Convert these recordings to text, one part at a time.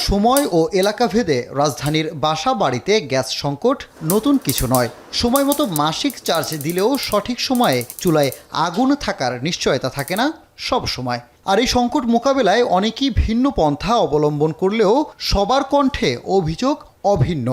সময় ও এলাকা ভেদে রাজধানীর বাসা বাড়িতে গ্যাস সংকট নতুন কিছু নয়। সময় মতো মাসিক চার্জ দিলেও সঠিক সময়ে চুলায় আগুন থাকার নিশ্চয়তা থাকে না সব সময়। আর এই সংকট মোকাবেলায় অনেকেই ভিন্ন পন্থা অবলম্বন করলেও সবার কণ্ঠে অভিযোগ অভিন্ন।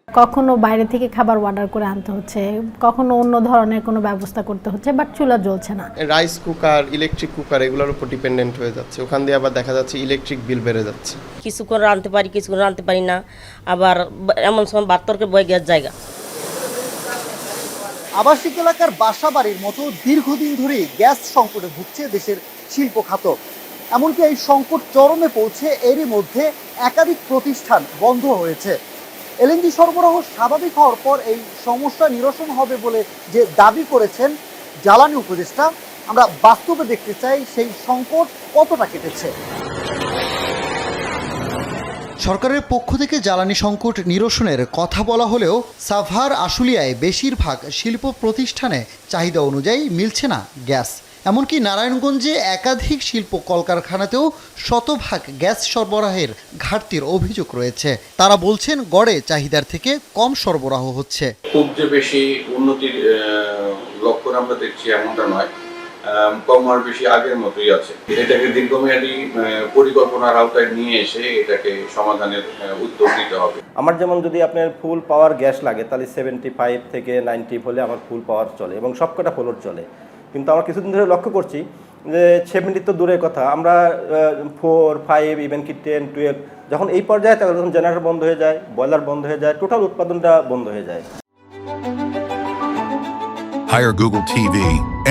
কখনো বাইরে থেকে খাবার অর্ডার করে আনতে হচ্ছে, কখনো অন্য ধরনের কোনো ব্যবস্থা করতে হচ্ছে, বাট চুলা জ্বলছে না। রাইস কুকার, ইলেকট্রিক কুকার এগুলোর উপর ডিপেন্ডেন্ট হয়ে যাচ্ছে। ওখান দিয়ে আবার দেখা যাচ্ছে ইলেকট্রিক বিল বেড়ে যাচ্ছে। কিছুক্ষণ রাঁধতে পারি, কিছুক্ষণ রাঁধতে পারি না, আবার এমন সময় বাত্তরকে বয়ে গিয়ে জায়গা। আবাসিক এলাকার বাসা বাড়ির মতো দীর্ঘদিন ধরেই গ্যাস সংকটে ভুগছে দেশের শিল্প খাত। এমনকি এই সংকট চরমে পৌঁছে এরই মধ্যে একাধিক প্রতিষ্ঠান বন্ধ হয়েছে। এলএনজি সরবরাহ স্বাভাবিক হওয়ার পর এই সমস্যা নিরসন হবে বলে যে দাবি করেছেন জ্বালানি উপদেষ্টা, আমরা বাস্তবে দেখতে চাই সেই সংকট কতটা কেটেছে। সরকারের পক্ষ থেকে জ্বালানি সংকট নিরসনের কথা বলা হলেও সাভার আশুলিয়ায় বেশিরভাগ শিল্প প্রতিষ্ঠানে চাহিদা অনুযায়ী মিলছে না গ্যাস। এমনকি নারায়ণগঞ্জে একাধিক শিল্প কলকারখানাতেও শতভাগ গ্যাস সরবরাহের ঘাটতির অভিযোগ রয়েছে। তারা বলছেন গড়ে চাহিদার থেকে কম সরবরাহ হচ্ছে। খুব যে বেশি উন্নতির লক্ষ্য আমরা দেখছি এমনটা নয়, কম আর বেশি আগের মতোই আছে। এটাকে দীর্ঘমেয়াদী পরিকল্পনার আওতায় নিয়ে এসে এটাকে সমাধানের উদ্যোগ নিতে হবে। আমার যেমন যদি আপনার ফুল পাওয়ার গ্যাস লাগে তাহলে 75 থেকে 90 হলে আমার ফুল পাওয়ার চলে এবং সবকটা ফ্লোর চলে। কিন্তু আমরা কিছুদিন ধরে লক্ষ্য করছি যে 70 তো দূরের কথা, আমরা 4, 5, ইভেন কি 10, 12 যখন এই পর্যায়ে তখন জেনারেটর বন্ধ হয়ে যায়, বয়লার বন্ধ হয়ে যায়, টোটাল উৎপাদনটা বন্ধ হয়ে যায়। Hire Google TV,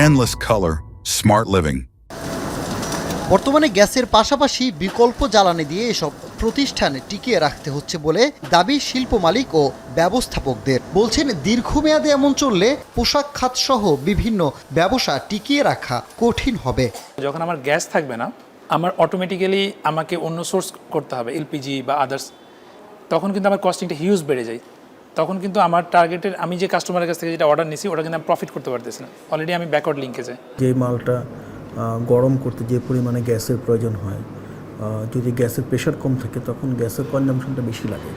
endless color, smart living. বর্তমানে গ্যাসের পাশাপাশি বিকল্প জ্বালানি দিয়ে এসব প্রতিষ্ঠান টিকিয়ে রাখতে হচ্ছে বলে দাবি শিল্প মালিক ও ব্যবস্থাপকদের। বলছেন দীর্ঘমেয়াদে এমন চললে পোশাক খাত সহ বিভিন্ন ব্যবসা টিকিয়ে রাখা কঠিন হবে। যখন আমার গ্যাস থাকবে না, আমার অটোমেটিক্যালি আমাকে অন্য সোর্স করতে হবে, এলপিজি বা আদার্স। তখন কিন্তু আমার কস্টিংটা হিউজ বেড়ে যায়। তখন কিন্তু আমার টার্গেটের, আমি যে কাস্টমারের কাছ থেকে যেটা অর্ডার নিছি ওটা কিন্তু আমি প্রফিট করতে পারতেছি না। অলরেডি আমি ব্যাকওয়ার্ড লিঙ্কেজে। যে মালটা গরম করতে যে পরিমাণে গ্যাসের প্রয়োজন হয়, যদি গ্যাসের প্রেশার কম থাকে তখন গ্যাসের কনজামশনটা বেশি লাগে,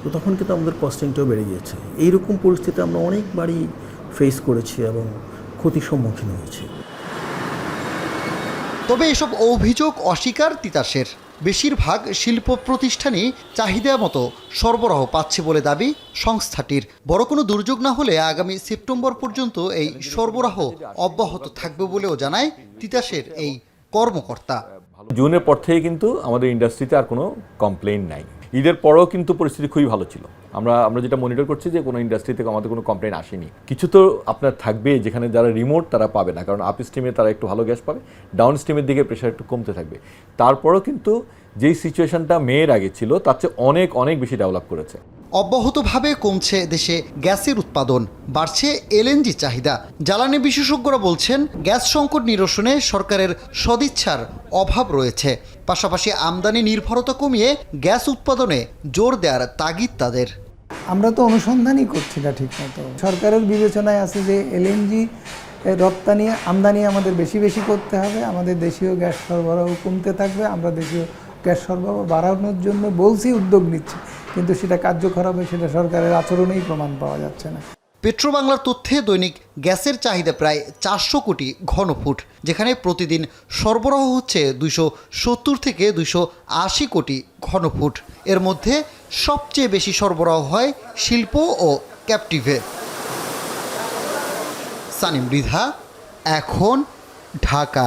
তো তখন কিন্তু আমাদের কস্টিংটাও বেড়ে গিয়েছে। এইরকম পরিস্থিতি আমরা অনেকবারই ফেস করেছি এবং ক্ষতির সম্মুখীন হয়েছি। তবে এসব অভিযোগ অস্বীকার তিতাসের। বেশিরভাগ শিল্প প্রতিষ্ঠানই চাহিদা মতো সরবরাহ পাচ্ছে বলে দাবি সংস্থাটির। বড় কোনো দুর্যোগ না হলে আগামী সেপ্টেম্বর পর্যন্ত এই সরবরাহ অব্যাহত থাকবে বলেও জানায় তিতাসের এই কর্মকর্তা। জুনের পর থেকে কিন্তু আমাদের ইন্ডাস্ট্রিতে আর কোনো কমপ্লেইন নাই। ঈদের পরেও কিন্তু পরিস্থিতি খুবই ভালো ছিল। আমরা যেটা মনিটর করছি যে কোনো ইন্ডাস্ট্রি থেকে আমাদের কোনো কমপ্লেইন আসেনি। কিছু তো আপনার থাকবে যেখানে যারা রিমোট তারা পাবে না, কারণ আপ স্ট্রিমে তারা একটু ভালো গ্যাস পাবে, ডাউন স্ট্রিমের দিকে প্রেশার একটু কমতে থাকবে। তারপরেও কিন্তু যেই সিচুয়েশনটা মেয়ের আগে ছিল তার চেয়ে অনেক অনেক বেশি ডেভেলপ করেছে। অব্যাহতভাবে কমছে দেশে গ্যাসের উৎপাদন, বাড়ছে এলএনজি চাহিদা। জ্বালানি বিশেষজ্ঞরা বলছেন গ্যাস সংকট নিরসনে সরকারের সদিচ্ছার অভাব রয়েছে। পাশাপাশি আমদানি নির্ভরতা কমিয়ে গ্যাস উৎপাদনে জোর দেওয়ার তাগিদ তাদের। আমরা তো অনুসন্ধানই করছি না ঠিকমতো। সরকারের বিবেচনায় আছে যে এলএনজি রপ্তানি আমদানি আমাদের বেশি বেশি করতে হবে, আমাদের দেশীয় গ্যাস সরবরাহ কমতে থাকবে। আমরা দেশীয় গ্যাস সরবরাহ বাড়ানোর জন্য বলছি, উদ্যোগ নিচ্ছি, কিন্তু সেটা কার্যকর হবে সেটা সরকারের আচরণেই প্রমাণ পাওয়া যাচ্ছে না। পেট্রোবাংলার তথ্যে দৈনিক গ্যাসের চাহিদা প্রায় 400 কোটি ঘনফুট, যেখানে প্রতিদিন সরবরাহ হচ্ছে 270 থেকে 280 কোটি ঘনফুট। এর মধ্যে সবচেয়ে বেশি সরবরাহ হয় শিল্প ও ক্যাপটিভে। সানিম মৃধা, এখন, ঢাকা।